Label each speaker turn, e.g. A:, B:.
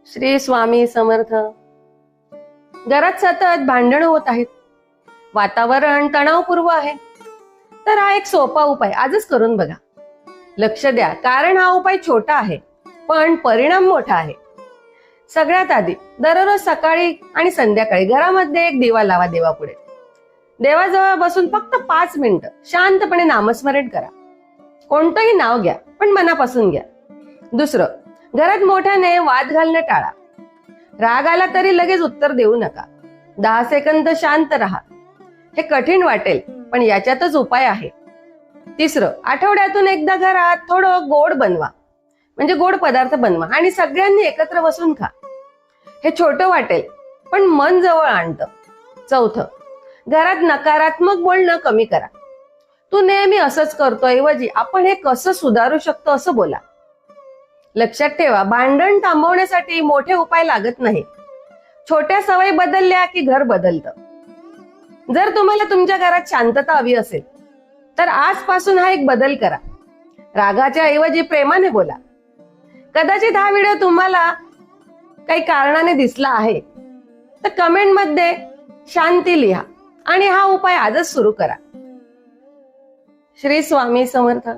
A: श्री स्वामी समर्थ. घरात सतत भांडण होत आहेत, वातावरण तणावपूर्व आहे, तर हा एक सोपा उपाय आजच करून बघा. लक्ष द्या, कारण हा उपाय छोटा आहे पण परिणाम मोठा आहे. सगळ्यात आधी दररोज सकाळी आणि संध्याकाळी घरामध्ये एक दिवा लावा. देवापुढे देवाजवळ बसून फक्त 5 मिनिटं शांतपणे नामस्मरण करा. कोणतंही नाव घ्या पण मनापासून घ्या. दुसरं, घरात मोठ्याने वाद घालणं टाळा. राग आला तरी लगेच उत्तर देऊ नका. 10 सेकंद शांत राहा. हे कठीण वाटेल पण याच्यातच उपाय आहे. तिसरं, आठवड्यातून एकदा घरात थोडं गोड बनवा, म्हणजे गोड पदार्थ बनवा आणि सगळ्यांनी एकत्र बसून खा. हे छोटं वाटेल पण मन जवळ आणतं. चौथं, घरात नकारात्मक बोलणं कमी करा. तू नेहमी असंच करतो ऐवजी आपण हे कसं सुधारू शकतो असं बोला. लक्षात ठेवा, भांडण थांबवण्यासाठी मोठे उपाय लागत नाही. छोट्या सवयी बदलल्या की घर बदलतं. जर तुम्हाला तुमच्या घरात शांतता हवी असेल तर आजपासून हा एक बदल करा. रागाच्या ऐवजी प्रेमाने बोला. कदाचित हा व्हिडिओ तुम्हाला काही कारणाने दिसला आहे तर कमेंट मध्ये शांती लिहा आणि हा उपाय आजच सुरू करा. श्री स्वामी समर्थ.